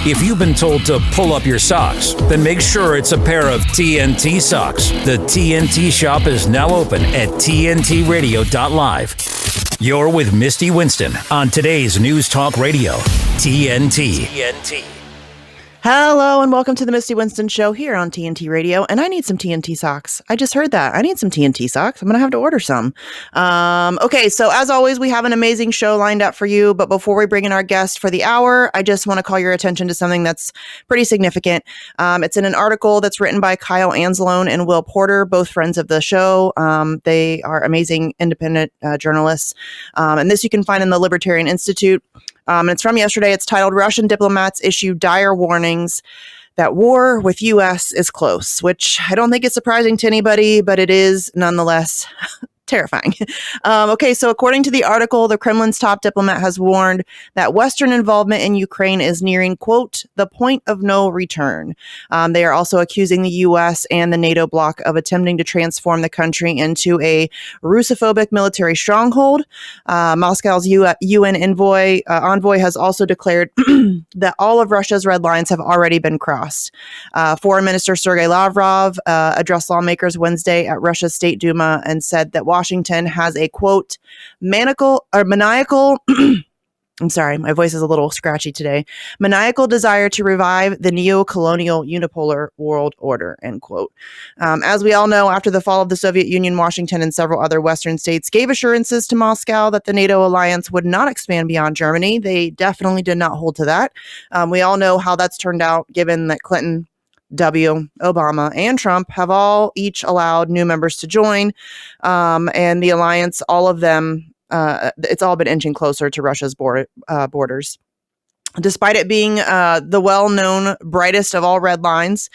If you've been told to pull up your socks, then make sure it's a pair of TNT socks. The TNT shop is now open at tntradio.live. You're with Misty Winston on today's News Talk Radio, TNT. Hello and welcome to the Misty Winston Show here on TNT Radio. And I need some TNT socks. I just heard that. I need some TNT socks. I'm going to have to order some. Okay, so as always, we have an amazing show lined up for you. But before we bring in our guest for the hour, I just want to call your attention to something that's pretty significant. It's in an article that's written by Kyle Anzalone and Will Porter, both friends of the show. They are amazing independent journalists. And this you can find in the Libertarian Institute. And it's from yesterday. It's titled, Russian Diplomats Issue Dire Warnings That War with U.S. is Close, which I don't think is surprising to anybody, but it is nonetheless terrifying. Okay, so according to the article, the Kremlin's top diplomat has warned that Western involvement in Ukraine is nearing, quote, the point of no return. They are also accusing the U.S. and the NATO bloc of attempting to transform the country into a Russophobic military stronghold. Moscow's UN envoy has also declared that all of Russia's red lines have already been crossed. Foreign Minister Sergei Lavrov addressed lawmakers Wednesday at Russia's State Duma and said that Washington has a, quote, maniacal, I'm sorry, my voice is a little scratchy today, maniacal desire to revive the neo-colonial unipolar world order, end quote. As we all know, after the fall of the Soviet Union, Washington and several other Western states gave assurances to Moscow that the NATO alliance would not expand beyond Germany. They definitely did not hold to that. We all know how that's turned out, given that Clinton, Obama, and Trump have all each allowed new members to join. And the alliance, all of them, it's all been inching closer to Russia's borders. Despite it being the well-known brightest of all red lines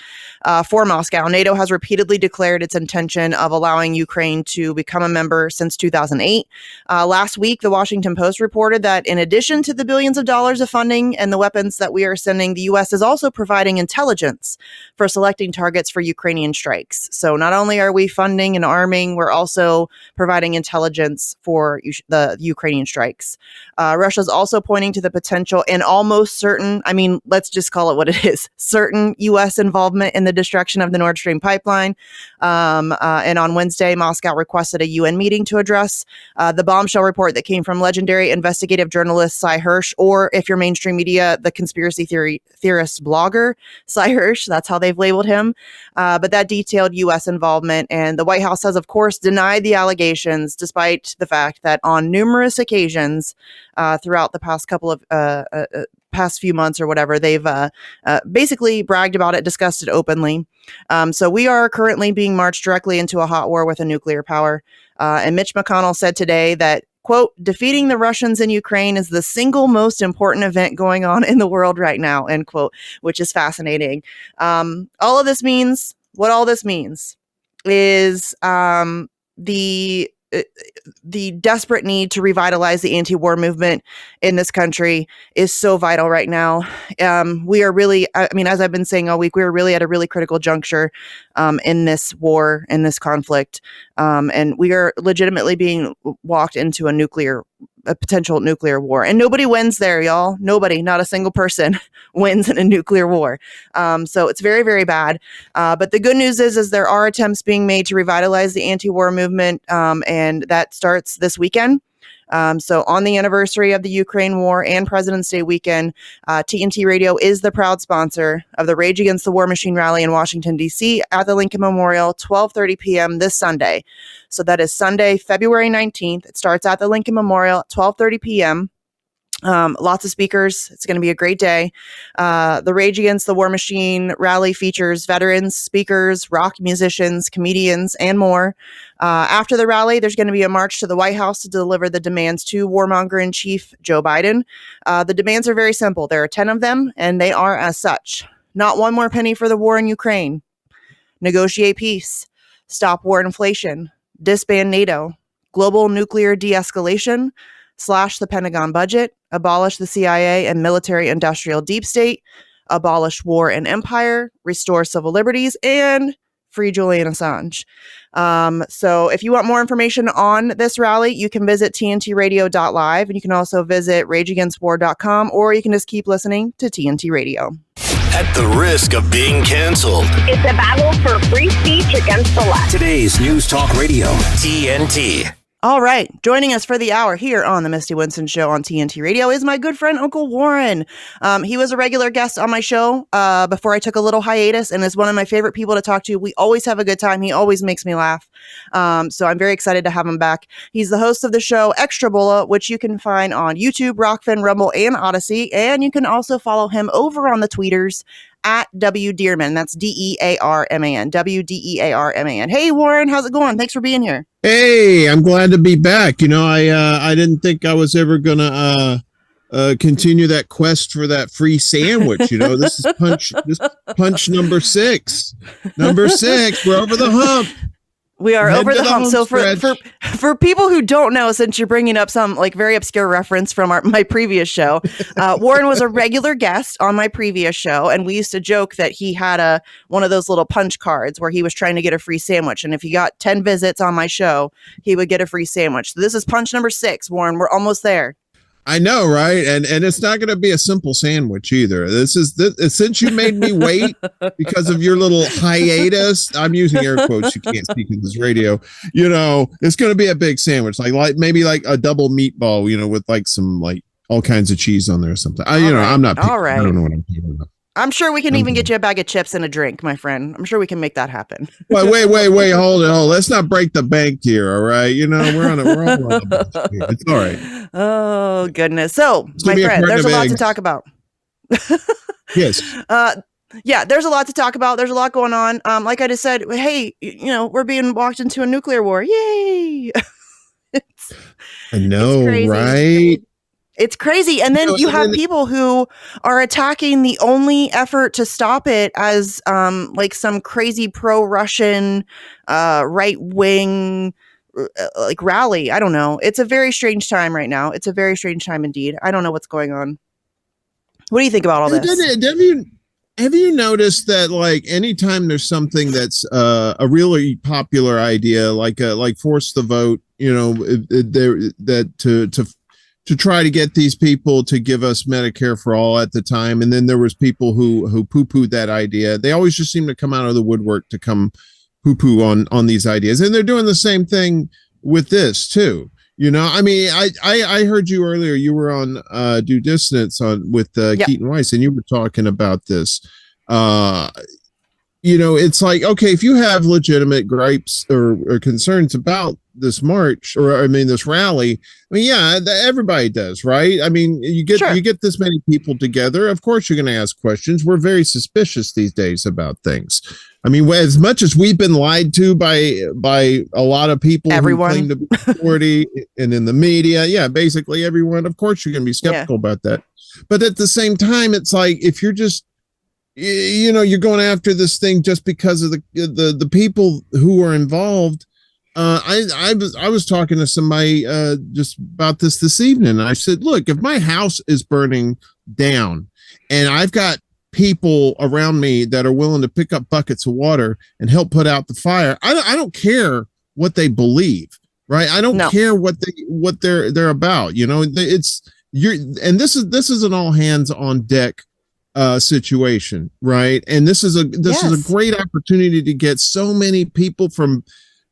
for Moscow, NATO has repeatedly declared its intention of allowing Ukraine to become a member since 2008. Last week, the Washington Post reported that in addition to the billions of dollars of funding and the weapons that we are sending, the U.S. is also providing intelligence for selecting targets for Ukrainian strikes. So not only are we funding and arming, we're also providing intelligence for the Ukrainian strikes. Russia's also pointing to the potential and almost certain, I mean, let's just call it what it is, certain U.S. involvement in the destruction of the Nord Stream pipeline. And on Wednesday, Moscow requested a UN meeting to address the bombshell report that came from legendary investigative journalist Cy Hirsch, or if you're mainstream media, the conspiracy theorist blogger Cy Hirsch. That's how they've labeled him. But that detailed U.S. involvement. And the White House has, of course, denied the allegations, despite the fact that on numerous occasions throughout the past few months or whatever, they've basically bragged about it, discussed it openly. So we are currently being marched directly into a hot war with a nuclear power. And Mitch McConnell said today that, quote, defeating the Russians in Ukraine is the single most important event going on in the world right now, end quote, which is fascinating. All of this means, what all this means is the desperate need to revitalize the anti-war movement in this country is so vital right now. We are really, I mean, as I've been saying all week, we are really at a really critical juncture in this war, in this conflict. And we are legitimately being walked into a potential nuclear war. And nobody wins there, y'all. Nobody, not a single person wins in a nuclear war. So it's very, very bad. But the good news is there are attempts being made to revitalize the anti-war movement. And that starts this weekend. So on the anniversary of the Ukraine war and President's Day weekend, TNT Radio is the proud sponsor of the Rage Against the War Machine rally in Washington, D.C. at the Lincoln Memorial, 12:30 p.m. this Sunday. So that is Sunday, February 19th. It starts at the Lincoln Memorial at 12:30 p.m. Lots of speakers. It's going to be a great day. The Rage Against the War Machine rally features veterans, speakers, rock musicians, comedians, and more. After the rally, there's going to be a march to the White House to deliver the demands to warmonger-in-chief Joe Biden. The demands are very simple. There are 10 of them, and they are as such. Not one more penny for the war in Ukraine. Negotiate peace. Stop war inflation. Disband NATO. Global nuclear de-escalation. Slash the Pentagon budget, abolish the CIA and military-industrial deep state, abolish war and empire, restore civil liberties, and free Julian Assange. So if you want more information on this rally, you can visit tntradio.live, and you can also visit rageagainstwar.com, or you can just keep listening to TNT Radio. At the risk of being canceled, it's a battle for free speech against the left. Today's News Talk Radio, TNT. All right. Joining us for the hour here on the Misty Winston Show on TNT Radio is my good friend, Uncle Warren. He was a regular guest on my show before I took a little hiatus, and is one of my favorite people to talk to. We always have a good time. He always makes me laugh. So I'm very excited to have him back. He's the host of the show Extra Bola, which you can find on YouTube, Rockfin, Rumble, and Odyssey. And you can also follow him over on the tweeters at W Dearman. That's Dearman. WDearman. Hey, Warren, how's it going? Thanks for being here. Hey, I'm glad to be back. You know, I didn't think I was ever gonna continue that quest for that free sandwich. You know, this is punch number 6. Number 6. We're over the hump. We are over the hump. So stretch. for people who don't know, since you're bringing up some like very obscure reference from my previous show, Warren was a regular guest on my previous show, and we used to joke that he had one of those little punch cards where he was trying to get a free sandwich, and if he got 10 visits on my show, he would get a free sandwich. So this is punch number 6, Warren. We're almost there. I know, right? And it's not going to be a simple sandwich either. Since you made me wait because of your little hiatus. I'm using air quotes. You can't speak in this radio. You know, it's going to be a big sandwich, like maybe like a double meatball. You know, with like some like all kinds of cheese on there or something. I'm not. All right. I don't know what I'm talking about. I'm sure we can even get you a bag of chips and a drink, my friend. I'm sure we can make that happen. Wait, hold it. Let's not break the bank here, all right? You know, we're all on a bunch here. It's all right. Oh, goodness. So, my friend, there's a lot to talk about. Yes. Yeah, there's a lot to talk about. There's a lot going on. Like I just said, hey, you know, we're being walked into a nuclear war. Yay! I know, it's right? It's crazy. And then you have people who are attacking the only effort to stop it as like some crazy pro-Russian right-wing like rally. I don't know. It's a very strange time right now. It's a very strange time indeed. I don't know what's going on. What do you think about all this? Have you noticed that like anytime there's something that's a really popular idea, like force the vote, you know, to try to get these people to give us Medicare for all at the time. And then there was people who poo-pooed that idea. They always just seem to come out of the woodwork to come poo-poo on these ideas. And they're doing the same thing with this too. You know, I mean, I heard you earlier, you were on Due Dissonance with Keaton Weiss, and you were talking about this. You know, it's like, okay, if you have legitimate gripes or concerns about this march, or I mean this rally, I mean, yeah, everybody does, right? I mean, you get this many people together, of course you're going to ask questions. We're very suspicious these days about things. I mean, as much as we've been lied to by a lot of people everyone who claim to be authority and in the media, yeah, basically everyone, of course you're going to be skeptical about that. But at the same time, it's like, if you're just, you know, you're going after this thing just because of the people who are involved. I was talking to somebody just about this evening, and I said, look, if my house is burning down and I've got people around me that are willing to pick up buckets of water and help put out the fire, I don't care what they believe, right? I don't care what they're about. You know, this is an all hands on deck situation, right? And this is a great opportunity to get so many people from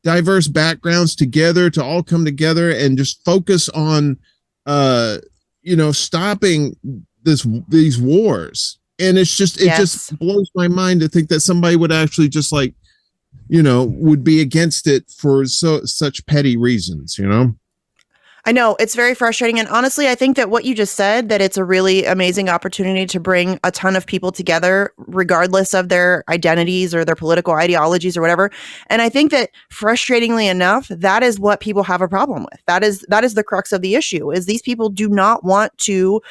diverse backgrounds together, to all come together and just focus on you know, stopping these wars. And it just blows my mind to think that somebody would actually just like, you know, would be against it for such petty reasons, you know. I know, it's very frustrating. And honestly, I think that what you just said, that it's a really amazing opportunity to bring a ton of people together, regardless of their identities or their political ideologies or whatever. And I think that, frustratingly enough, that is what people have a problem with. That is the crux of the issue, is these people do not want to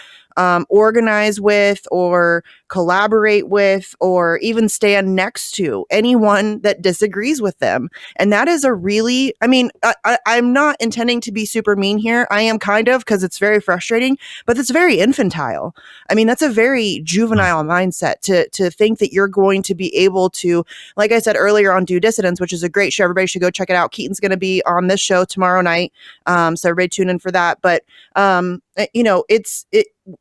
organize with or collaborate with or even stand next to anyone that disagrees with them. And that is a really, I mean, I'm not intending to be super mean here. I am kind of, because it's very frustrating, but it's very infantile. I mean, that's a very juvenile mindset to think that you're going to be able to, like I said earlier on Due Dissidence, which is a great show. Everybody should go check it out. Keaton's going to be on this show tomorrow night. So everybody tune in for that. But, you know,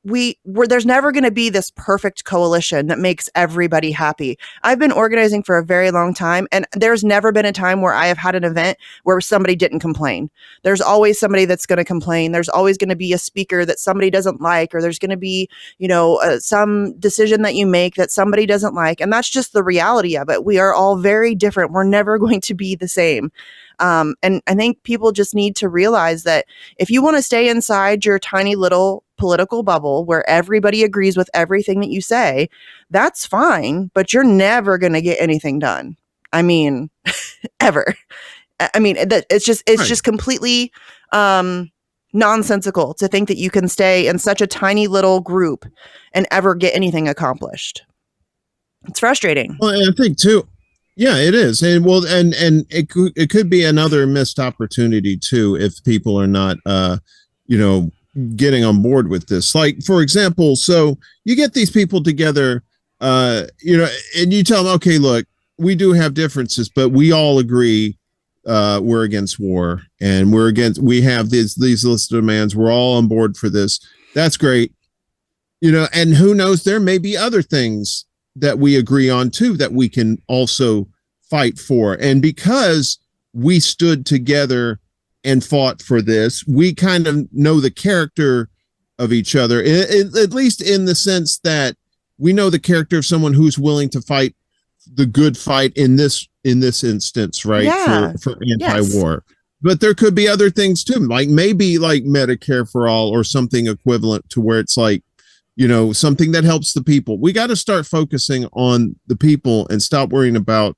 there's never going to be this perfect coalition that makes everybody happy. I've been organizing for a very long time, and there's never been a time where I have had an event where somebody didn't complain. There's always somebody that's going to complain. There's always going to be a speaker that somebody doesn't like, or there's going to be, you know, some decision that you make that somebody doesn't like. And that's just the reality of it. We are all very different. We're never going to be the same. And I think people just need to realize that if you want to stay inside your tiny little political bubble where everybody agrees with everything that you say, that's fine, but you're never going to get anything done. I mean, ever. I mean, it's just completely nonsensical to think that you can stay in such a tiny little group and ever get anything accomplished. It's frustrating. Well, and I think too. Yeah, it is. And well, and it could be another missed opportunity too, if people are not, you know, getting on board with this. Like, for example, so you get these people together, you know, and you tell them, okay, look, we do have differences, but we all agree we're against war, and we have these list of demands. We're all on board for this. That's great. You know, and who knows, there may be other things that we agree on too, that we can also fight for. And because we stood together and fought for this, we kind of know the character of each other, at least in the sense that we know the character of someone who's willing to fight the good fight in this instance, right? Yeah. For anti-war. Yes. But there could be other things too, like maybe like Medicare for all or something equivalent, to where it's like, you know, something that helps the people. We got to start focusing on the people and stop worrying about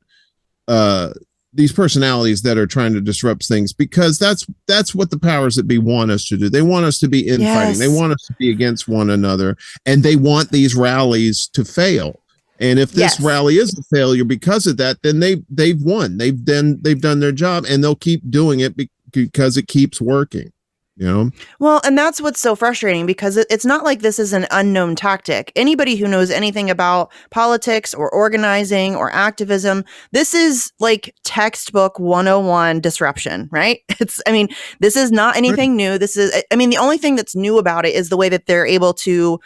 these personalities that are trying to disrupt things, because that's what the powers that be want us to do. They want us to be infighting. Yes. They want us to be against one another, and they want these rallies to fail. And if this rally is a failure because of that, then they've won. They've done their job, and they'll keep doing it because it keeps working. You know? Well, and that's what's so frustrating, because it's not like this is an unknown tactic. Anybody who knows anything about politics or organizing or activism, this is like textbook 101 disruption, right? This is not anything new. The only thing that's new about it is the way that they're able to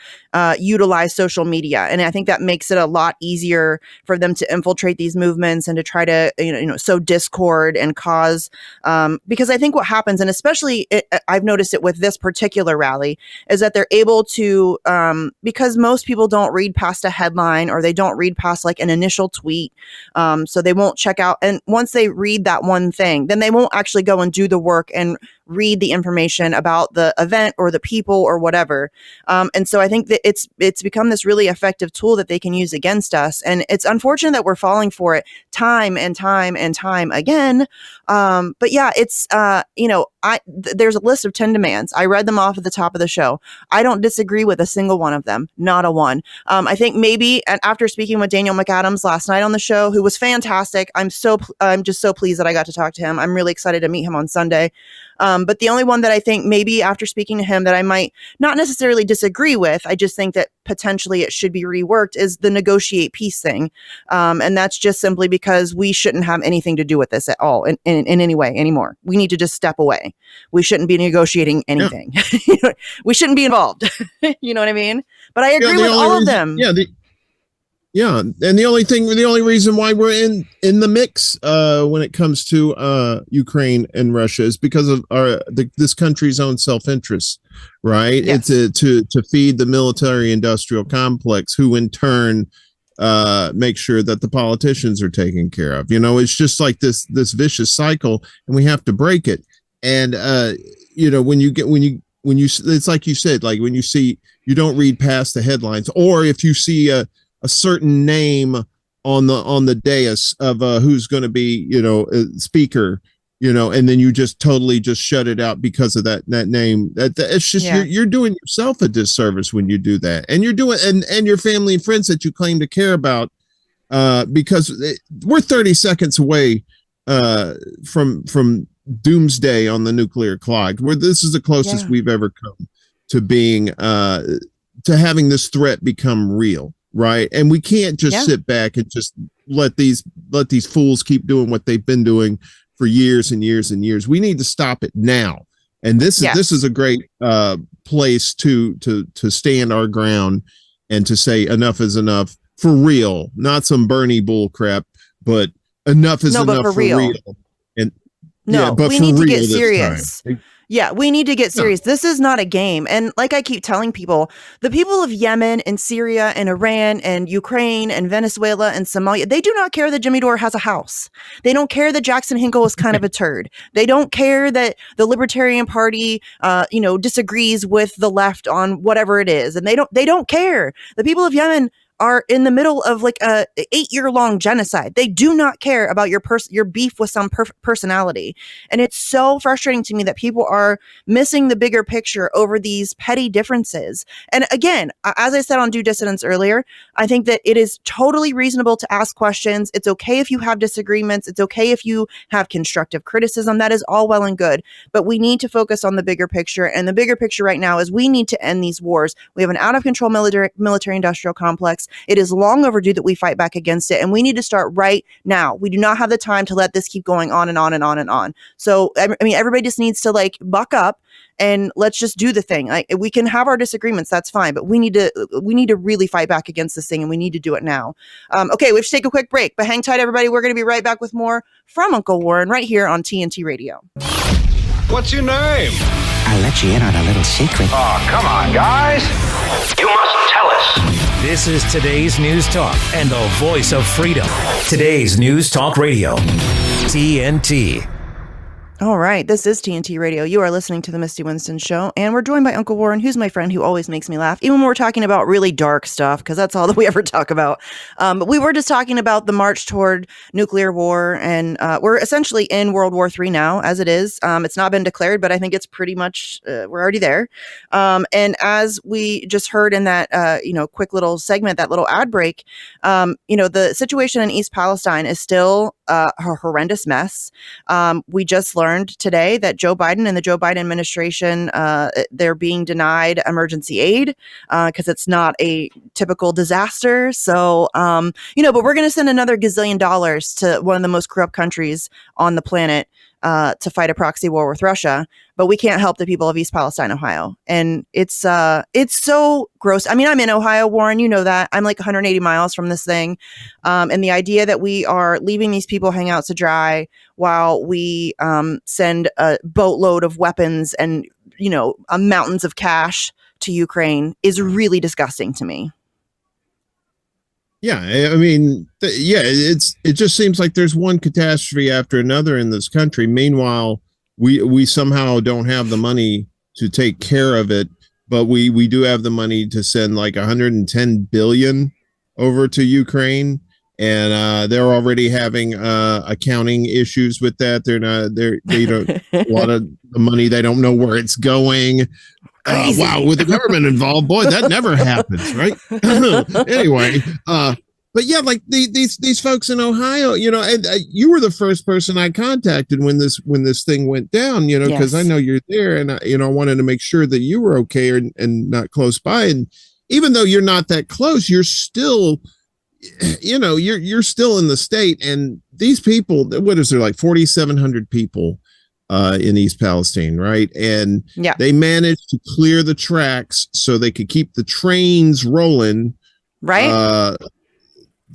utilize social media. And I think that makes it a lot easier for them to infiltrate these movements and to try to, sow discord and cause, because I think what happens, and especially I've noticed it with this particular rally, is that they're able to, because most people don't read past a headline, or they don't read past like an initial tweet. So they won't check out. And once they read that one thing, then they won't actually go and do the work and read the information about the event or the people or whatever. And so I think that it's become this really effective tool that they can use against us. And it's unfortunate that we're falling for it time and time and time again. But yeah, it's, there's a list of 10 demands. I read them off at the top of the show. I don't disagree with a single one of them. Not a one. I think maybe, and after speaking with Daniel McAdams last night on the show, who was fantastic, I'm just so pleased that I got to talk to him. I'm really excited to meet him on Sunday. But the only one that I think maybe after speaking to him that I might not necessarily disagree with, I just think that potentially it should be reworked, is the negotiate peace thing. And that's just simply because we shouldn't have anything to do with this at all in any way anymore. We need to just step away. We shouldn't be negotiating anything. Yeah. We shouldn't be involved. You know what I mean? But I agree with all of them. Yeah. And the only reason why we're in the mix when it comes to Ukraine and Russia is because of this country's own self-interest, right? Yes. It's to feed the military industrial complex, who in turn make sure that the politicians are taken care of. It's just like this vicious cycle, and we have to break it. And when you it's like you said, like when you see, you don't read past the headlines, or if you see a certain name on the dais of who's going to be, a speaker, and then you just totally just shut it out because of that name. It's just you're doing yourself a disservice when you do that, and you're doing and your family and friends that you claim to care about, because we're 30 seconds away from doomsday on the nuclear clock. Where this is the closest we've ever come to being to having this threat become real, right? And we can't just sit back and just let these fools keep doing what they've been doing for years and years and years. We need to stop it now. And this is a great place to stand our ground and to say enough is enough for real, not some Bernie bull crap, but enough is enough for real. And we need to get serious. Yeah, we need to get serious. This is not a game. And like I keep telling people, the people of Yemen and Syria and Iran and Ukraine and Venezuela and Somalia, they do not care that Jimmy Dore has a house. They don't care that Jackson Hinkle is kind of a turd. They don't care that the Libertarian Party, disagrees with the left on whatever it is. And they don't care. The people of Yemen are in the middle of like a 8-year-long genocide. They do not care about your beef with some personality. And it's so frustrating to me that people are missing the bigger picture over these petty differences. And again, as I said on Due Dissidence earlier, I think that it is totally reasonable to ask questions. It's okay if you have disagreements. It's okay if you have constructive criticism. That is all well and good. But we need to focus on the bigger picture. And the bigger picture right now is we need to end these wars. We have an out-of-control military-industrial complex. It is long overdue that we fight back against it, and we need to start right now. We do not have the time to let this keep going on and on and on and on. So, I mean, everybody just needs to like buck up and let's just do the thing. Like, we can have our disagreements, that's fine, but we need to really fight back against this thing, and we need to do it now. Okay, we have to take a quick break, but hang tight, everybody. We're going to be right back with more from Uncle Warren right here on TNT Radio. What's your name? I'll let you in on a little secret. Oh, come on, guys. You must tell us. This is today's News Talk and the voice of freedom. Today's News Talk Radio, TNT. All right, this is TNT Radio. You are listening to the Misty Winston Show, and we're joined by Uncle Warren, who's my friend who always makes me laugh, even when we're talking about really dark stuff, because that's all that we ever talk about. But we were just talking about the march toward nuclear war, and we're essentially in World War III now, as it is. It's not been declared, but I think it's pretty much, we're already there. And as we just heard in that, quick little segment, that little ad break, the situation in East Palestine is still a horrendous mess. We just learned today that Joe Biden and the Joe Biden administration, they're being denied emergency aid because it's not a typical disaster. So, but we're going to send another gazillion dollars to one of the most corrupt countries on the planet to fight a proxy war with Russia, but we can't help the people of East Palestine, Ohio. And it's so gross. I mean, I'm in Ohio, Warren, you know that. I'm like 180 miles from this thing. And the idea that we are leaving these people hang out to dry while we send a boatload of weapons and, mountains of cash to Ukraine is really disgusting to me. Yeah, I mean, it just seems like there's one catastrophe after another in this country. Meanwhile, we somehow don't have the money to take care of it, but we do have the money to send like 110 billion over to Ukraine, and they're already having accounting issues with that. They don't a lot of the money, they don't know where it's going. Wow, with the government involved, boy, that never happens, right? Anyway, but yeah, like these folks in Ohio, and you were the first person I contacted when this thing went down, because I know you're there, and I wanted to make sure that you were okay and not close by. And even though you're not that close, you're still, you're still in the state. And these people, what is there, like 4,700 people in East Palestine, right? And they managed to clear the tracks so they could keep the trains rolling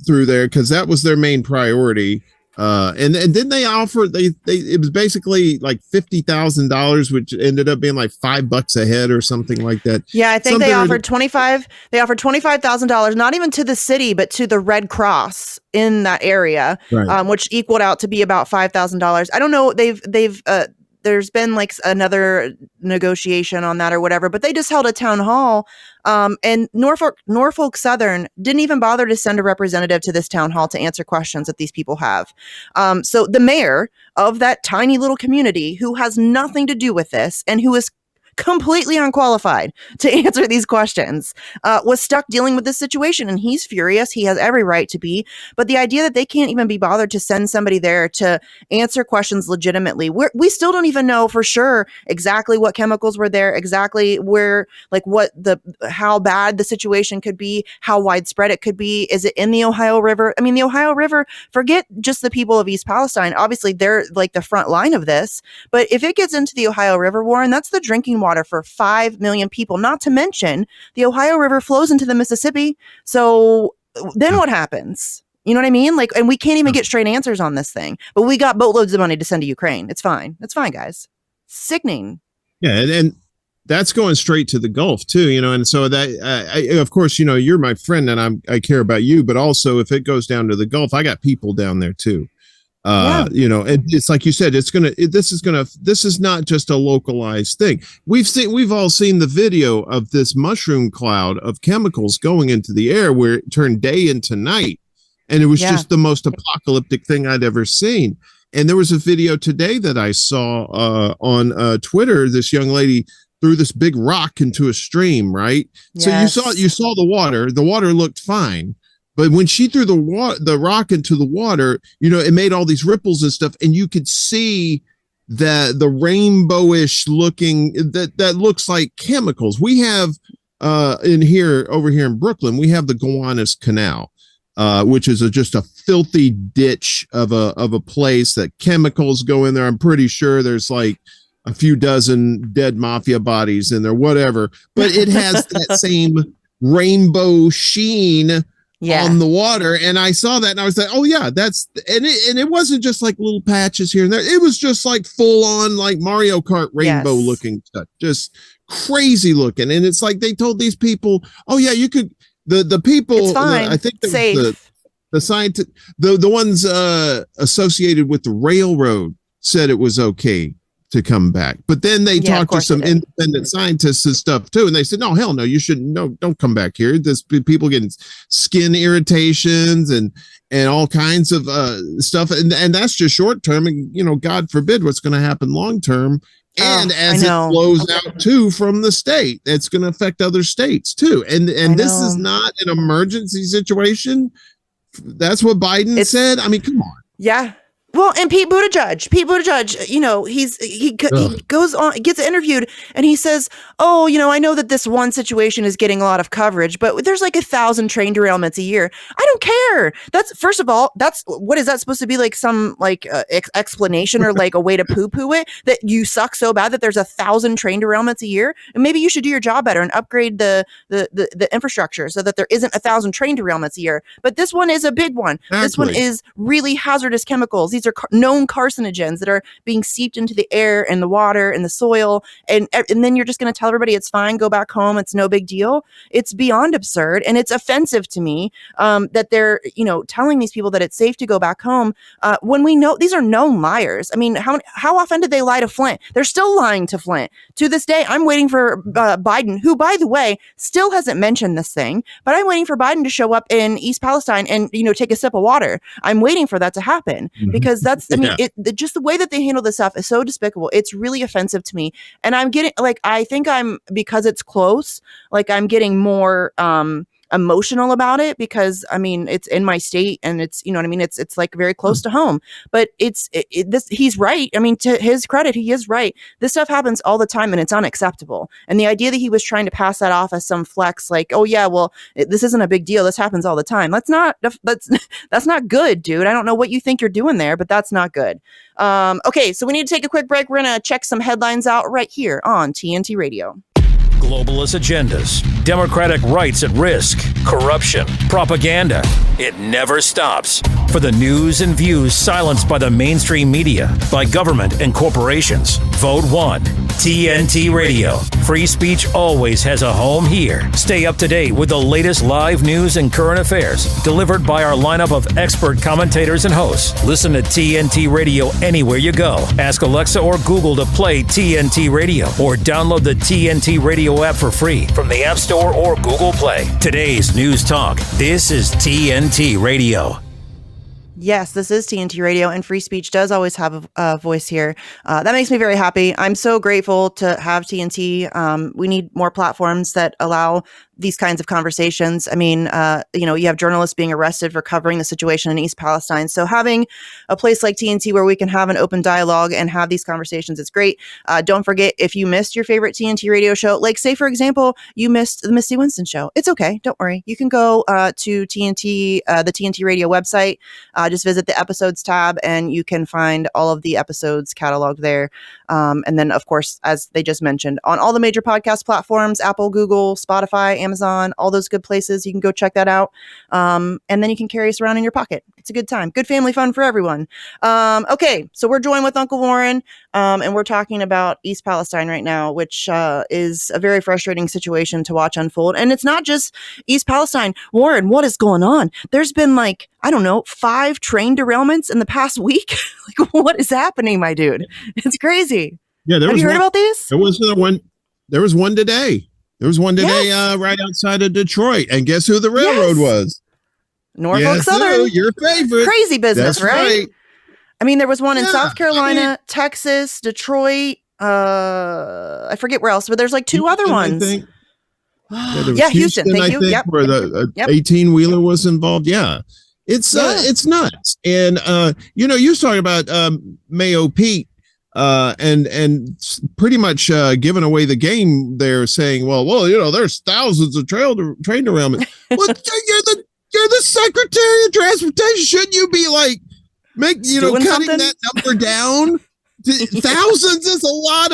through there, because that was their main priority. And then they offered it was basically like $50,000, which ended up being like $5 a head or something like that. Yeah, I think they offered $25,000, not even to the city, but to the Red Cross in that area, right. Which equaled out to be about $5,000. I don't know. They've there's been like another negotiation on that or whatever, but they just held a town hall. And Norfolk Southern didn't even bother to send a representative to this town hall to answer questions that these people have. So the mayor of that tiny little community, who has nothing to do with this and who is completely unqualified to answer these questions, was stuck dealing with this situation, and he's furious. He has every right to be, but the idea that they can't even be bothered to send somebody there to answer questions legitimately, we still don't even know for sure exactly what chemicals were there, exactly where, like how bad the situation could be, how widespread it could be. Is it in the Ohio River? I mean, the Ohio River, forget just the people of East Palestine. Obviously, they're like the front line of this, but if it gets into the Ohio River, Warren, that's the drinking water for 5 million people, not to mention the Ohio River flows into the Mississippi. So then what happens? You know what I mean? Like, and we can't even get straight answers on this thing, but we got boatloads of money to send to Ukraine. It's fine. It's fine, guys. Sickening. Yeah. And that's going straight to the Gulf too, and so that, of course, you're my friend and I care about you, but also if it goes down to the Gulf, I got people down there too. It's like you said, this is not just a localized thing. We've all seen the video of this mushroom cloud of chemicals going into the air where it turned day into night. And it was just the most apocalyptic thing I'd ever seen. And there was a video today that I saw on Twitter. This young lady threw this big rock into a stream, right? Yes. So you saw the water looked fine. But when she threw the rock into the water, it made all these ripples and stuff, and you could see the rainbowish looking that looks like chemicals. We have over here in Brooklyn, we have the Gowanus Canal, which is just a filthy ditch of a place that chemicals go in there. I'm pretty sure there's like a few dozen dead mafia bodies in there, whatever. But it has that same rainbow sheen. Yeah. On the water, and I saw that, and I was like, "Oh yeah, that's." And it wasn't just like little patches here and there. It was just like full on, like Mario Kart rainbow looking stuff, just crazy looking. And it's like they told these people, "Oh yeah, you could." The people, it's fine. I think Safe. the scientists, the ones associated with the railroad said it was okay to come back, but then they talked to some independent scientists and stuff too, and they said, "No, hell no, you shouldn't. No, don't come back here. There's people getting skin irritations and all kinds of stuff, and that's just short term. And God forbid what's going to happen long term. And as it flows out too from the state, it's going to affect other states too. And this is not an emergency situation. That's what Biden said. I mean, come on. Yeah. Well, and Pete Buttigieg, he goes on, gets interviewed, and he says, "Oh, I know that this one situation is getting a lot of coverage, but there's like 1,000 train derailments a year. I don't care. That's, first of all, what is that supposed to be, like some explanation or like a way to poo-poo it, that you suck so bad that there's 1,000 train derailments a year? And maybe you should do your job better and upgrade the infrastructure so that there isn't 1,000 train derailments a year. But this one is a big one. Exactly. This one is really hazardous chemicals. These are known carcinogens that are being seeped into the air and the water and the soil. And then you're just going to tell everybody it's fine, go back home, it's no big deal. It's beyond absurd. And it's offensive to me that they're, telling these people that it's safe to go back home when we know these are known liars. I mean, how often did they lie to Flint? They're still lying to Flint. To this day, I'm waiting for Biden, who, by the way, still hasn't mentioned this thing, but I'm waiting for Biden to show up in East Palestine and, take a sip of water. I'm waiting for that to happen. Because that's, just the way that they handle this stuff is so despicable. It's really offensive to me. And I'm getting, I think because it's close, I'm getting more emotional about it because it's in my state and it's, it's like very close to home, but he's right. To his credit, he is right. This stuff happens all the time and it's unacceptable. And the idea that he was trying to pass that off as some flex, like, oh yeah, well, this isn't a big deal. This happens all the time. That's not good, dude. I don't know what you think you're doing there, but that's not good. Okay. So we need to take a quick break. We're going to check some headlines out right here on TNT Radio. Globalist agendas, democratic rights at risk, corruption, propaganda, It never stops. For the news and views silenced by the mainstream media, by government and corporations, vote 1. TNT Radio. Free speech always has a home here. Stay up to date with the latest live news and current affairs, delivered by our lineup of expert commentators and hosts. Listen to TNT Radio anywhere you go. Ask Alexa or Google to play TNT Radio, or download the TNT Radio app for free from the App Store or Google Play. Today's News Talk. This is TNT Radio. Yes, this is TNT Radio, and free speech does always have a voice here. That makes me very happy. I'm so grateful to have TNT. We need more platforms that allow these kinds of conversations. I mean, you have journalists being arrested for covering the situation in East Palestine. So having a place like TNT where we can have an open dialogue and have these conversations is great. Don't forget, if you missed your favorite TNT radio show, like say, for example, you missed the Misty Winston show, it's okay. Don't worry. You can go to TNT, the TNT radio website. Just visit the episodes tab and you can find all of the episodes cataloged there. And then, of course, as they just mentioned, on all the major podcast platforms, Apple, Google, Spotify, Amazon, all those good places. You can go check that out. And then you can carry us around in your pocket. It's a good time. Good family fun for everyone. Okay, so we're joined with Uncle Warren, and we're talking about East Palestine right now, which is a very frustrating situation to watch unfold. And it's not just East Palestine. Warren, what is going on? There's been 5 train derailments in the past week. What is happening, my dude? It's crazy. Yeah, have you heard about these? There was one today. There was one today right outside of Detroit. And guess who the railroad was? Norfolk Southern. Your favorite. Crazy business, That's right? I mean, there was one in South Carolina, Texas, Detroit. I forget where else, but there's 2 other ones. Houston. Thank you. Yep. Where the 18-wheeler was involved. Yeah. It's nuts. And you was talking about Mayo Pete and pretty much giving away the game there, saying, well, there's thousands of train derailments. Well, you're the Secretary of Transportation. Shouldn't you be cutting something? That number down? Thousands is a lot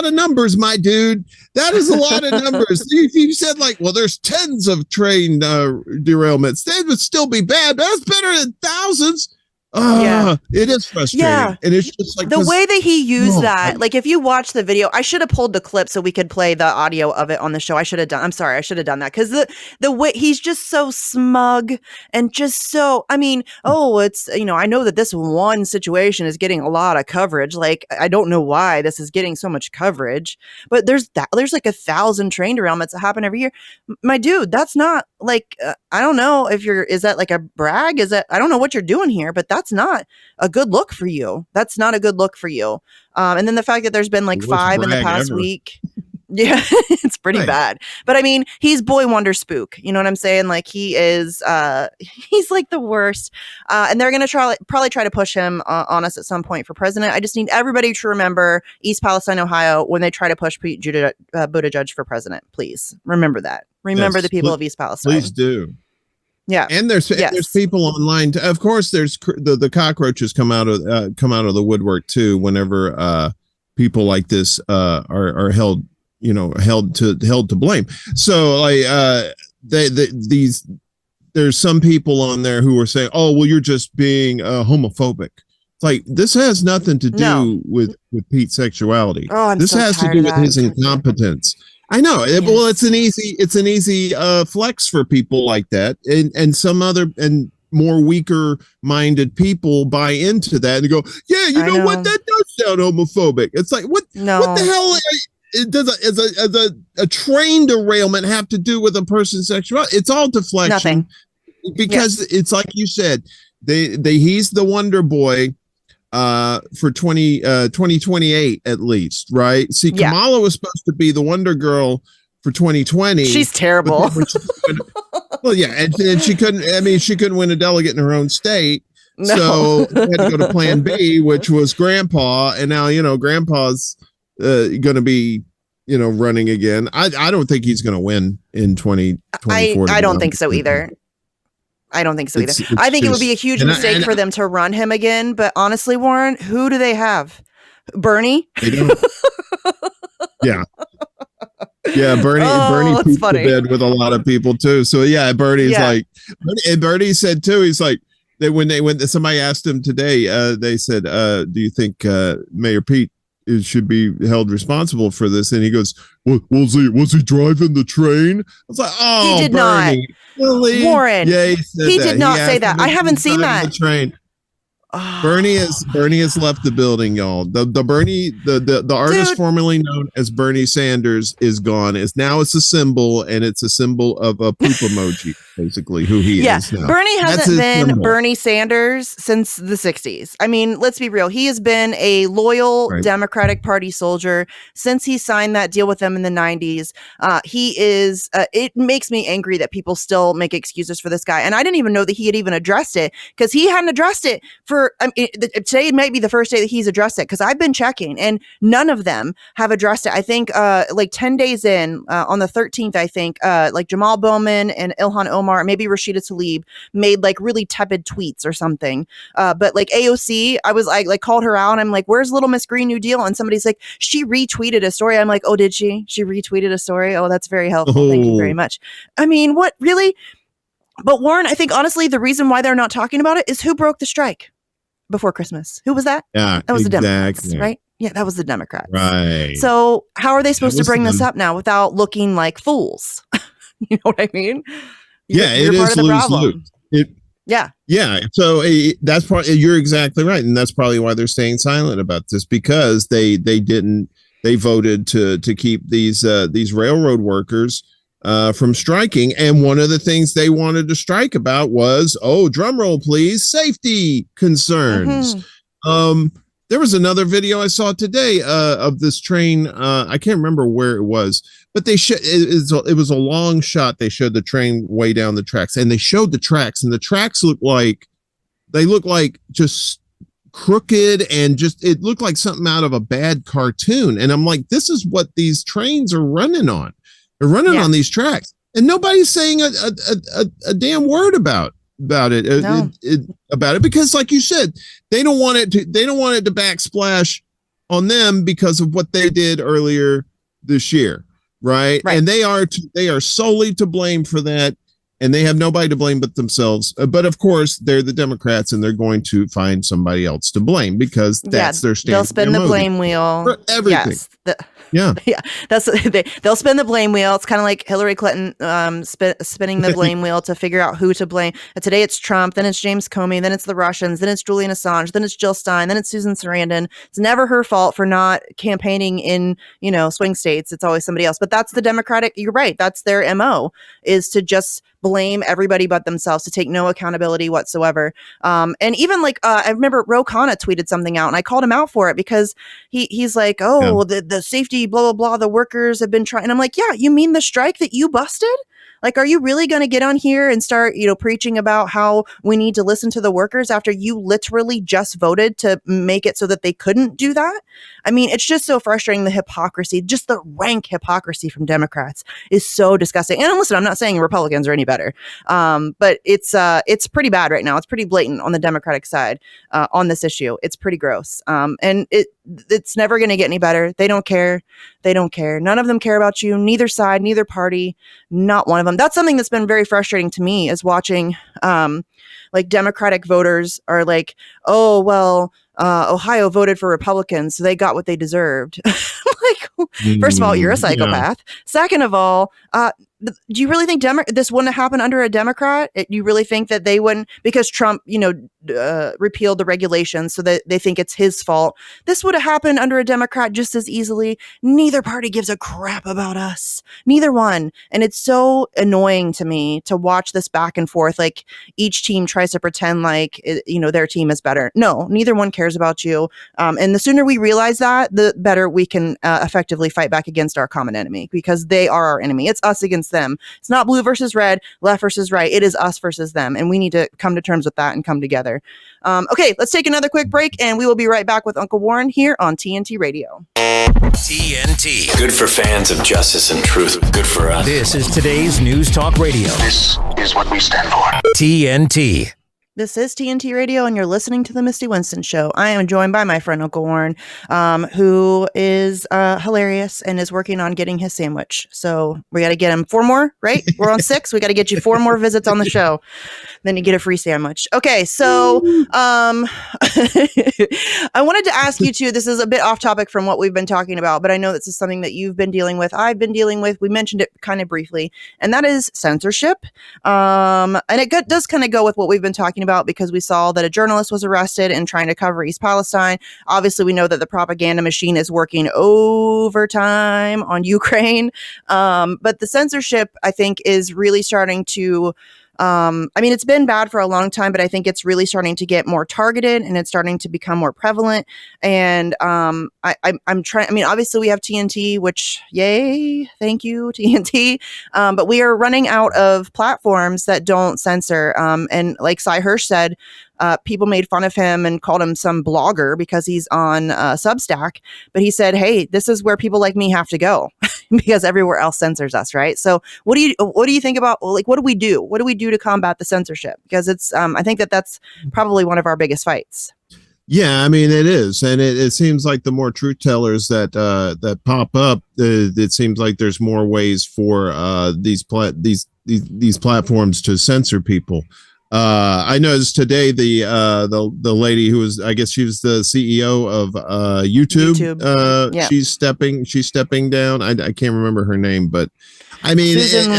of numbers, my dude. That is a lot of numbers. If you said there's tens of train derailments, that would still be bad, but that's better than thousands. It is frustrating. Yeah. And it's just the way that he used that, if you watch the video, I should have pulled the clip so we could play the audio of it on the show. I should have done that, because the way he's just so smug and just so, it's, I know that this one situation is getting a lot of coverage. I don't know why this is getting so much coverage, but there's 1,000 train derailments that happen every year. My dude, that's not I don't know is that a brag? I don't know what you're doing here, but that's not a good look for you. That's not a good look for you. And then the fact that there's been 5 in the past week. Yeah, it's pretty bad. But he's boy wonder spook. You know what I'm saying? He is, he's the worst. And they're going to probably try to push him on us at some point for president. I just need everybody to remember East Palestine, Ohio, when they try to push Pete Buttigieg for president. Please remember that. Remember the people of East Palestine. Please do. Yeah, and there's people online. Of course, there's the cockroaches come out of the woodwork too. Whenever people like this are held to blame. So there's some people on there who are saying, "Oh, well, you're just being homophobic." It's this has nothing to do with Pete's sexuality. Oh, this has to do with his incompetence. I know. Yes. Well, it's an easy flex for people like that, and some other and more weaker minded people buy into that and go, yeah, you know what, that does sound homophobic. It's what the hell does a train derailment have to do with a person's sexuality? It's all deflection. Nothing. Because it's like you said, he's the wonder boy for 2028 at least, right? See, Kamala was supposed to be the Wonder Girl for 2020. She's terrible. Well, yeah, and she couldn't win a delegate in her own state. No. So she had to go to Plan B, which was Grandpa, and now Grandpa's going to be running again. I don't think he's going to win in 2024. I don't think so either. I think it would be a huge mistake for them to run him again. But honestly, Warren, who do they have? Bernie? They don't. Yeah. Yeah, Bernie that's peeped funny. the bed with a lot of people too. So yeah, Bernie's like, and Bernie said too, he's like, somebody asked him today, they said, do you think Mayor Pete should be held responsible for this? And he goes, was he driving the train? I was like, oh, he did Bernie, not. really? Warren, Yeah, he did not say that. I haven't seen that. The train. Bernie has left the building, y'all. The Bernie, the artist formerly known as Bernie Sanders is gone. It's a symbol, and it's a symbol of a poop emoji, basically, who he is now. Bernie hasn't been Bernie Sanders since the 60s. I mean, let's be real. He has been a loyal Democratic Party soldier since he signed that deal with them in the 90s. He is, it makes me angry that people still make excuses for this guy. And I didn't even know that he had even addressed it, because he hadn't addressed it for, today might be the first day that he's addressed it, because I've been checking and none of them have addressed it. I think like 10 days in, on the 13th, I think like Jamal Bowman and Ilhan Omar, maybe Rashida Tlaib, made like really tepid tweets or something. But like AOC, I was like called her out, and I'm like, where's Little Miss Green New Deal? And somebody's like, she retweeted a story. I'm like, oh, did she? She retweeted a story? Oh, that's very helpful. Thank you very much. I mean, what really? But Warren, I think honestly, the reason why they're not talking about it is who broke the strike before Christmas. Who was that? Yeah, that was the Democrats, right? Yeah, that was the Democrats. Right. So how are they supposed to bring this up now without looking like fools? You know what I mean? It is lose-lose. Yeah. So that's probably, you're exactly right, and that's probably why they're staying silent about this, because they voted to keep these railroad workers from striking, and one of the things they wanted to strike about was, drum roll please, safety concerns. There was another video I saw today of this train. I can't remember where it was, but it was a long shot. They showed the train way down the tracks, and they showed the tracks, and the tracks look like just crooked, and it looked like something out of a bad cartoon. And I'm like, this is what these trains are running on. They're running on these tracks, and nobody's saying a damn word about it, because, like you said, they don't want it to backsplash on them because of what they did earlier this year, right? And they are solely to blame for that, and they have nobody to blame but themselves. But of course, they're the Democrats, and they're going to find somebody else to blame, because that's their stance. They'll spin the blame wheel for everything. Yes. They'll spin the blame wheel. It's kind of like Hillary Clinton spinning the blame wheel to figure out who to blame. Today it's Trump, then it's James Comey, then it's the Russians, then it's Julian Assange, then it's Jill Stein, then it's Susan Sarandon. It's never her fault for not campaigning in, swing states. It's always somebody else. But that's the Democratic, you're right, that's their MO, is to just blame everybody but themselves, to take no accountability whatsoever. And even like I remember Ro Khanna tweeted something out, and I called him out for it, because he's like, the safety blah blah blah, the workers have been trying, and I'm like, yeah, you mean the strike that you busted? Like, are you really going to get on here and start, preaching about how we need to listen to the workers after you literally just voted to make it so that they couldn't do that? I mean, it's just so frustrating. The hypocrisy, just the rank hypocrisy from Democrats is so disgusting. And listen, I'm not saying Republicans are any better, but it's pretty bad right now. It's pretty blatant on the Democratic side on this issue. It's pretty gross. And it's never going to get any better. They don't care. They don't care. None of them care about you. Neither side, neither party, not one of them. That's something that's been very frustrating to me, is watching like Democratic voters are like, oh, well, Ohio voted for Republicans, so they got what they deserved. Like, first of all, you're a psychopath. Yeah. Second of all, do you really think this wouldn't happen under a Democrat? You really think that they wouldn't, because Trump, repealed the regulations so that they think it's his fault? This would have happened under a Democrat just as easily. Neither party gives a crap about us. Neither one. And it's so annoying to me to watch this back and forth. Like, each team tries to pretend like, their team is better. No, neither one cares about you. And the sooner we realize that, the better we can effectively fight back against our common enemy, because they are our enemy. It's us against them. It's not blue versus red, left versus right. It is us versus them. And we need to come to terms with that and come together. Okay, let's take another quick break, and we will be right back with Uncle Warren here on TNT Radio. TNT. Good for fans of justice and truth. Good for us. This is today's News Talk Radio. This is what we stand for. TNT. This is TNT Radio, and you're listening to The Misty Winston Show. I am joined by my friend Uncle Warren, who is hilarious and is working on getting his sandwich. So we got to get him 4 more, right? We're on 6. We got to get you 4 more visits on the show. Then you get a free sandwich. Okay, so I wanted to ask you, too, this is a bit off topic from what we've been talking about, but I know this is something that you've been dealing with. I've been dealing with. We mentioned it kind of briefly, and that is censorship. And it does kind of go with what we've been talking about, because we saw that a journalist was arrested in trying to cover East Palestine. Obviously, we know that the propaganda machine is working overtime on Ukraine. But the censorship, I think, is really starting to it's been bad for a long time, but I think it's really starting to get more targeted and it's starting to become more prevalent. And I'm trying. Obviously, we have TNT, which yay, thank you, TNT. But we are running out of platforms that don't censor. And like Cy Hirsch said, people made fun of him and called him some blogger because he's on Substack. But he said, "Hey, this is where people like me have to go because everywhere else censors us." Right. So what do you think about, like, what do we do? What do we do to combat the censorship? Because it's I think that's probably one of our biggest fights. Yeah, it is, and it seems like the more truth tellers that pop up, it seems like there's more ways for these platforms to censor people. I noticed today the lady who was, I guess she was the CEO of YouTube. Yeah. She's stepping down. I can't remember her name, but Susan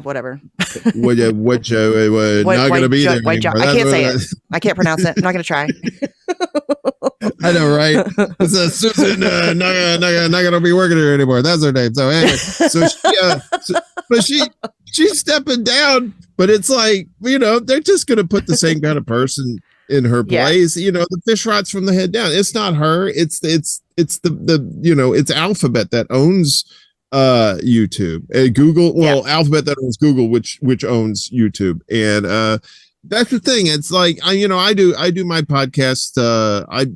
whatever. What Joe? Not going to be there anymore. I can't say it. I can't pronounce it. I'm not going to try. I know, right? It's Susan. Not going to be working here anymore. That's her name. So anyway, she's stepping down, but it's like, they're just going to put the same kind of person in her place. Yeah. The fish rots from the head down. It's not her. It's it's Alphabet that owns YouTube and Google. Well, Alphabet that owns Google, which owns YouTube. And that's the thing. It's like, I do my podcast.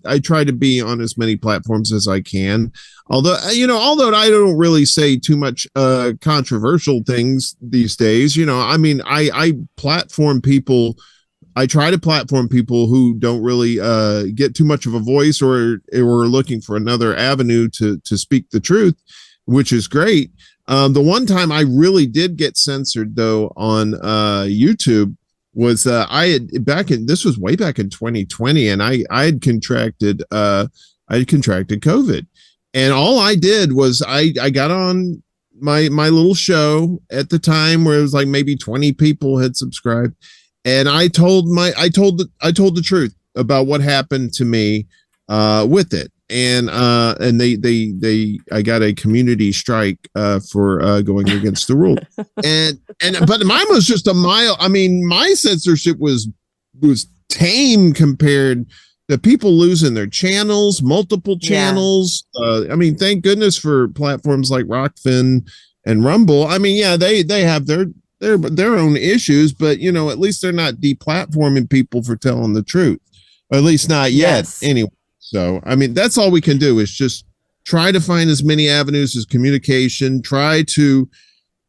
I try to be on as many platforms as I can. Although I don't really say too much controversial things these days. I platform people. I try to platform people who don't really get too much of a voice or are looking for another avenue to speak the truth, which is great. The one time I really did get censored, though, on YouTube was this was way back in 2020, and I had contracted COVID. And all I did was I got on my little show at the time where it was like maybe 20 people had subscribed. And I told the truth about what happened to me with it. And I got a community strike for going against the rule. But mine was just a mild. My censorship was tame compared to people losing their channels, multiple channels. Thank goodness for platforms like Rockfin and Rumble. They have their own issues, but at least they're not deplatforming people for telling the truth, or at least not yet. Anyway. So, that's all we can do is just try to find as many avenues as communication, try to,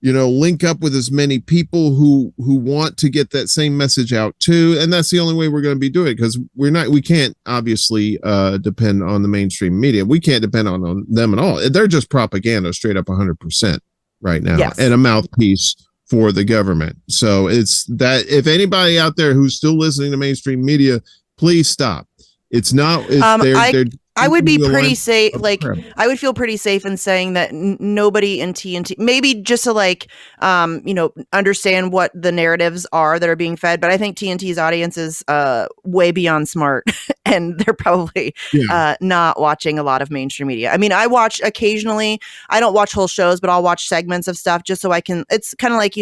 link up with as many people who want to get that same message out too. And that's the only way we're going to be doing it, because we can't obviously depend on the mainstream media. We can't depend on them at all. They're just propaganda straight up 100% right now, and a mouthpiece for the government. So it's that, if anybody out there who's still listening to mainstream media, please stop. It's not. I would be pretty safe. I would feel pretty safe in saying that nobody in TNT, maybe just to understand what the narratives are that are being fed. But I think TNT's audience is way beyond smart, and they're probably not watching a lot of mainstream media. I watch occasionally. I don't watch whole shows, but I'll watch segments of stuff just so I can. It's kind of like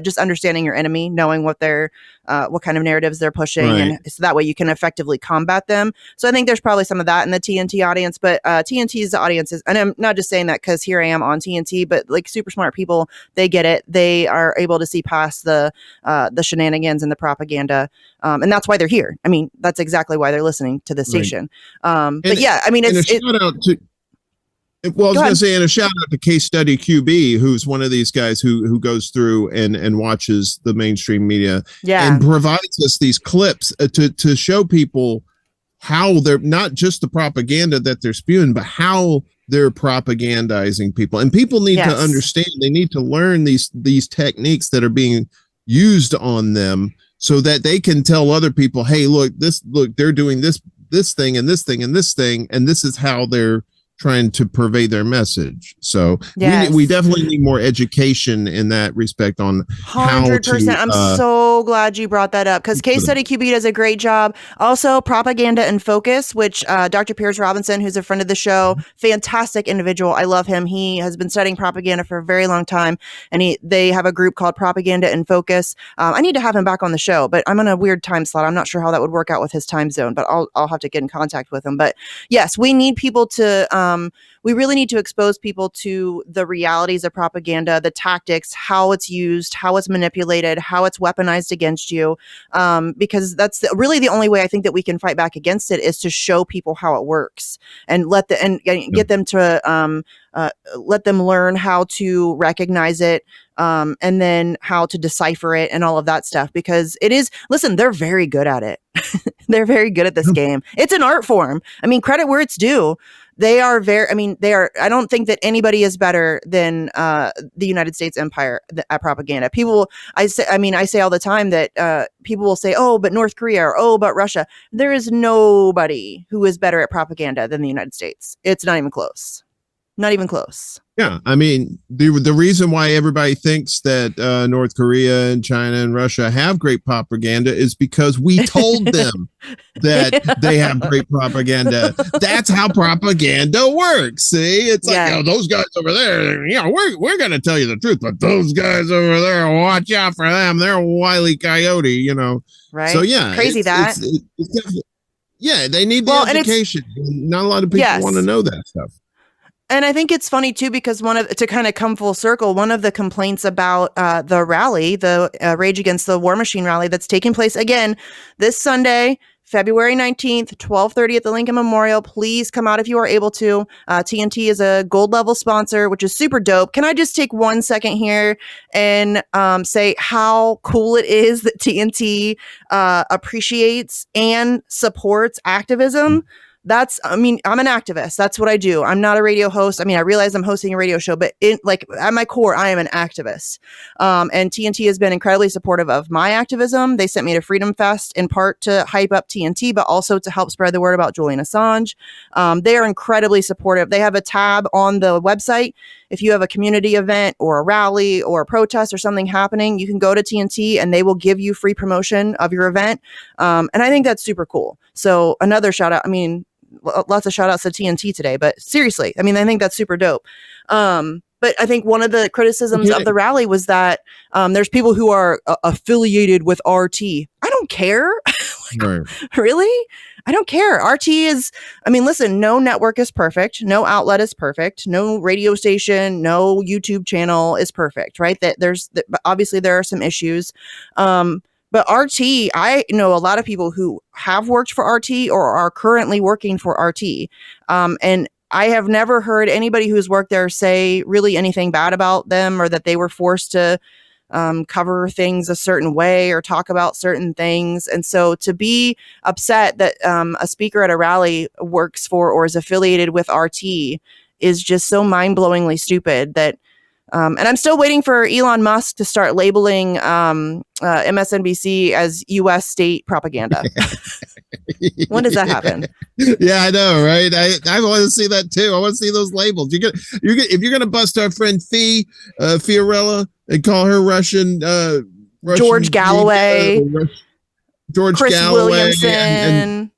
just understanding your enemy, knowing what they're. What kind of narratives they're pushing, and so that way you can effectively combat them. So I think there's probably some of that in the TNT audience, but TNT's audience is, and I'm not just saying that because here I am on TNT, but like super smart people, they get it. They are able to see past the shenanigans and the propaganda, and that's why they're here. That's exactly why they're listening to the station. But yeah, Well, I was going to say, and a shout out to Case Study QB, who's one of these guys who goes through and watches the mainstream media and provides us these clips to show people how they're not just the propaganda that they're spewing, but how they're propagandizing people. And people need to understand, they need to learn these techniques that are being used on them so that they can tell other people, hey, look, they're doing this thing and this thing and this thing, and this is how they're trying to purvey their message. So we definitely need more education in that respect on 100%. I'm so glad you brought that up, because Case Study QB does a great job. Also, Propaganda in Focus, which Dr. Piers Robinson, who's a friend of the show, fantastic individual. I love him. He has been studying propaganda for a very long time, and they have a group called Propaganda in Focus. I need to have him back on the show, but I'm on a weird time slot. I'm not sure how that would work out with his time zone, but I'll have to get in contact with him. But yes, we need people to we really need to expose people to the realities of propaganda, the tactics, how it's used, how it's manipulated, how it's weaponized against you, because that's really the only way I think that we can fight back against it, is to show people how it works and get them to let them learn how to recognize it, and then how to decipher it and all of that stuff, because they're very good at it. They're very good at this game. It's an art form. I mean, credit where it's due. They are I don't think that anybody is better than the United States empire at propaganda. I say all the time that people will say, oh, but North Korea, or oh, but Russia. There is nobody who is better at propaganda than the United States. It's not even close. Not even close. Yeah, I mean, the reason why everybody thinks that North Korea and China and Russia have great propaganda is because we told them that they have great propaganda. That's how propaganda works. See, it's like, those guys over there, we're going to tell you the truth, but those guys over there, watch out for them. They're a wily coyote, Right. So yeah, crazy that. It's they need the education. Not a lot of people want to know that stuff. And I think it's funny too, because to kind of come full circle, one of the complaints about the rally, the Rage Against the War Machine rally that's taking place again this Sunday, February 19th, 12:30 at the Lincoln Memorial. Please come out if you are able to. TNT is a gold level sponsor, which is super dope. Can I just take 1 second here and say how cool it is that TNT appreciates and supports activism? I'm an activist. That's what I do. I'm not a radio host. I mean, I realize I'm hosting a radio show, but at my core, I am an activist. And TNT has been incredibly supportive of my activism. They sent me to Freedom Fest in part to hype up TNT, but also to help spread the word about Julian Assange. They are incredibly supportive. They have a tab on the website. If you have a community event or a rally or a protest or something happening, you can go to TNT and they will give you free promotion of your event. And I think that's super cool. So another shout out. I mean, lots of shout outs to TNT today, but seriously, I mean, I think that's super dope. But I think one of the criticisms of the rally was that there's people who are affiliated with RT. I don't care. Really? I don't care. RT is, listen, no network is perfect. No outlet is perfect. No radio station, no YouTube channel is perfect, right? Obviously there are some issues. But RT, I know a lot of people who have worked for RT or are currently working for RT. And I have never heard anybody who's worked there say really anything bad about them, or that they were forced to cover things a certain way or talk about certain things. And so to be upset that a speaker at a rally works for or is affiliated with RT is just so mind-blowingly stupid that and I'm still waiting for Elon Musk to start labeling MSNBC as U.S. state propaganda. When does that happen? Yeah, I know, right? I want to see that too. I want to see those labels. If you're gonna bust our friend Fiorella and call her Russian George Galloway, Chris Galloway, Williamson.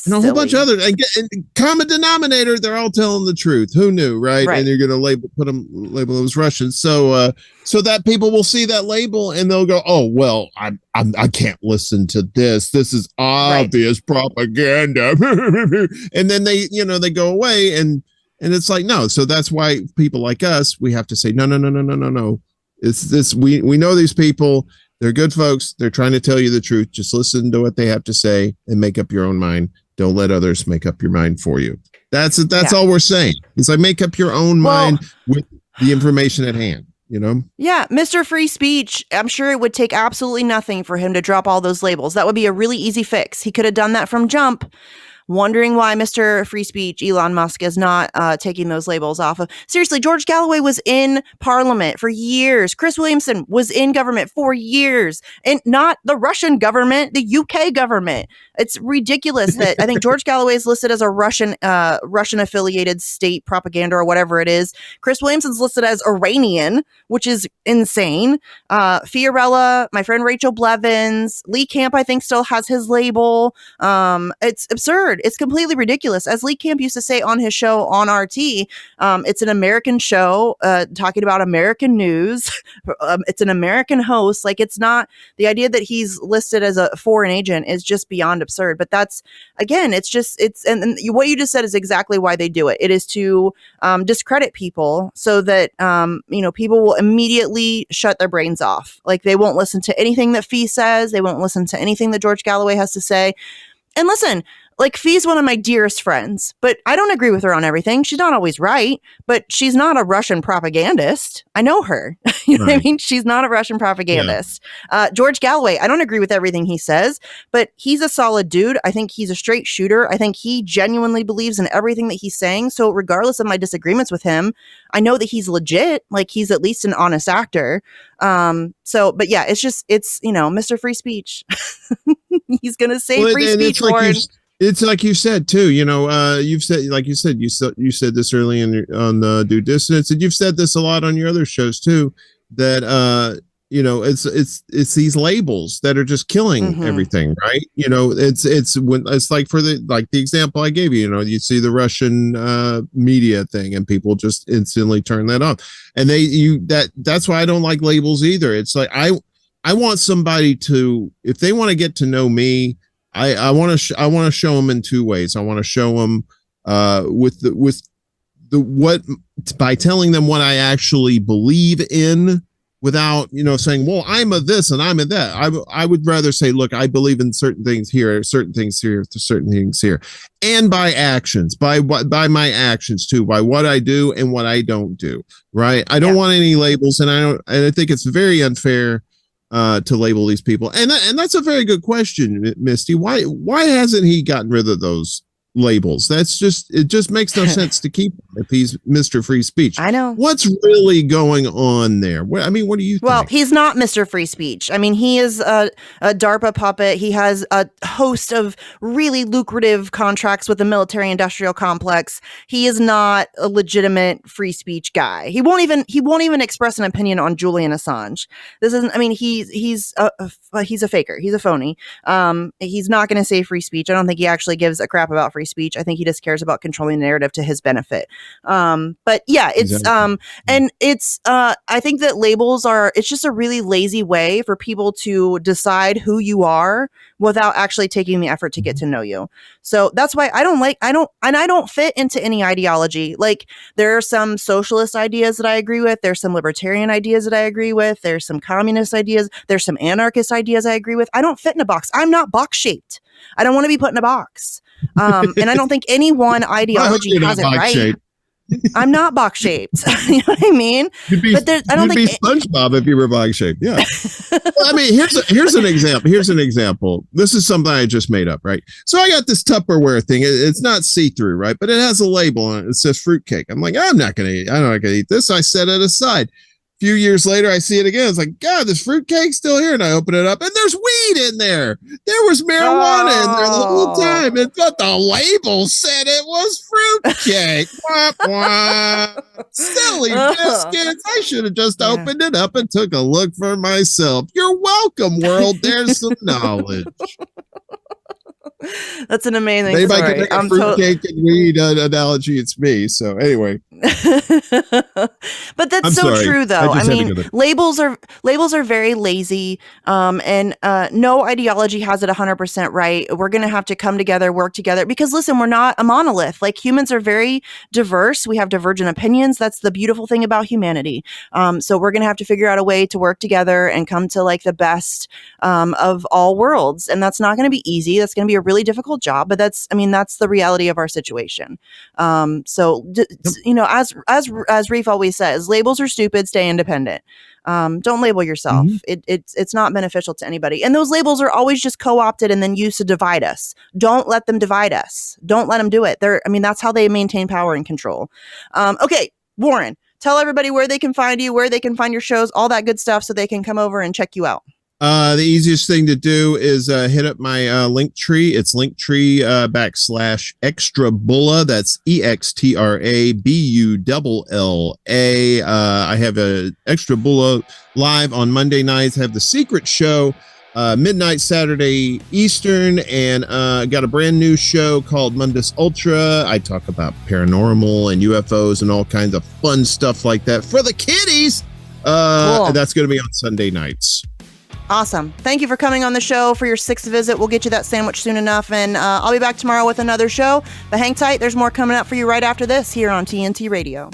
And a whole bunch of others. And common denominator, they're all telling the truth. Who knew, right? And you're going to label them as Russians. So that people will see that label and they'll go, oh, well, I can't listen to this. This is obvious propaganda. And then they go away and it's like, no. So that's why people like us, we have to say, no. It's this. We know these people. They're good folks. They're trying to tell you the truth. Just listen to what they have to say and make up your own mind. Don't let others make up your mind for you. That's all we're saying. It's like make up your own mind with the information at hand, Yeah, Mr. Free Speech, I'm sure it would take absolutely nothing for him to drop all those labels. That would be a really easy fix. He could have done that from jump. Wondering why Mr. Free Speech, Elon Musk, is not taking those labels off of. Seriously, George Galloway was in Parliament for years. Chris Williamson was in government for years, and not the Russian government, the UK government. It's ridiculous that I think George Galloway is listed as a Russian affiliated state propaganda or whatever it is. Chris Williamson's listed as Iranian, which is insane. Fiorella, my friend Rachel Blevins, Lee Camp, I think still has his label. It's absurd. It's completely ridiculous. As Lee Camp used to say on his show on RT, it's an American show talking about American news. It's an American host. Like, it's not, the idea that he's listed as a foreign agent is just beyond absurd. But that's, again, it's and what you just said is exactly why they do it. It is to discredit people so that, people will immediately shut their brains off. Like, they won't listen to anything that Fee says. They won't listen to anything that George Galloway has to say. And listen, like, Fee's one of my dearest friends, but I don't agree with her on everything. She's not always right, but she's not a Russian propagandist. I know her. You know what I mean? She's not a Russian propagandist. Yeah. George Galloway, I don't agree with everything he says, but he's a solid dude. I think he's a straight shooter. I think he genuinely believes in everything that he's saying. So regardless of my disagreements with him, I know that he's legit. Like, he's at least an honest actor. But yeah, it's Mr. Free Speech. He's going to say free speech for It's like you said too, you've said, like you said this early on the Due Dissonance, and you've said this a lot on your other shows too, that, it's these labels that are just killing everything, right? It's like for the example I gave you, you see the Russian media thing and people just instantly turn that off. And that's why I don't like labels either. It's like, I want somebody to, if they want to get to know me, I want to show them in two ways. I want to show them by telling them what I actually believe in, without saying, well, I'm a this and I'm a that. I would rather say, look, I believe in certain things here, certain things here, certain things here, and by actions, by my actions too, by what I do and what I don't do. Right? I don't want any labels, and I think it's very unfair to label these people, and that's a very good question, Misty. Why hasn't he gotten rid of those labels? It just makes no sense to keep him if he's Mr. Free Speech. I know. What's really going on there? What do you think? Well, he's not Mr. Free Speech. I mean, he is a DARPA puppet. He has a host of really lucrative contracts with the military industrial complex. He is not a legitimate free speech guy. He won't even express an opinion on Julian Assange. This isn't, I mean, he's a faker. He's a phony. He's not going to say free speech. I don't think he actually gives a crap about free speech. I think he just cares about controlling the narrative to his benefit. But yeah, it's and it's I think that labels it's just a really lazy way for people to decide who you are without actually taking the effort to get to know you. So that's why I don't fit into any ideology. Like, there are some socialist ideas that I agree with. There's some libertarian ideas that I agree with. There's some communist ideas. There's some anarchist ideas I agree with. I don't fit in a box. I'm not box shaped. I don't want to be put in a box. And I don't think any one ideology has it right. Shaped. I'm not box shaped. You know what I mean? You'd be SpongeBob if you were box shaped. Yeah. Well, I mean, here's an example. Here's an example. This is something I just made up, right? So I got this Tupperware thing. It's not see-through, right? But it has a label on it. It says fruitcake. I'm like, I'm not going to eat this. I set it aside. Few years later, I see it again. It's like, God, this fruitcake's still here. And I open it up, and there's weed in there. There was marijuana in there the whole time. But the label said it was fruitcake. Wah, wah. Silly biscuits. I should have just opened it up and took a look for myself. You're welcome, world. There's some knowledge. That's an amazing Maybe story. I can make a fruitcake and weed analogy. It's me. So anyway. But that's I'm so sorry. true, though. I mean, there. labels are very lazy, and no ideology has it 100% right. We're going to have to come together, work together, because listen, we're not a monolith. Like, humans are very diverse. We have divergent opinions. That's the beautiful thing about humanity. So we're going to have to figure out a way to work together and come to like the best of all worlds. And that's not going to be easy. That's going to be a really difficult job, but that's the reality of our situation. As Reef always says, labels are stupid, stay independent. Don't label yourself. It's not beneficial to anybody. And those labels are always just co-opted and then used to divide us. Don't let them divide us. Don't let them do it. That's how they maintain power and control. Okay, Warren, tell everybody where they can find you, where they can find your shows, all that good stuff, so they can come over and check you out. The easiest thing to do is hit up my link tree. It's linktree /extrabulla. That's EXTRABULLA. I have a Extra Bulla live on Monday nights. Have the secret show midnight Saturday Eastern, and got a brand new show called Mundus Ultra. I talk about paranormal and UFOs and all kinds of fun stuff like that for the kiddies. Cool. That's going to be on Sunday nights. Awesome. Thank you for coming on the show for your 6th visit. We'll get you that sandwich soon enough, and I'll be back tomorrow with another show. But hang tight. There's more coming up for you right after this here on TNT Radio.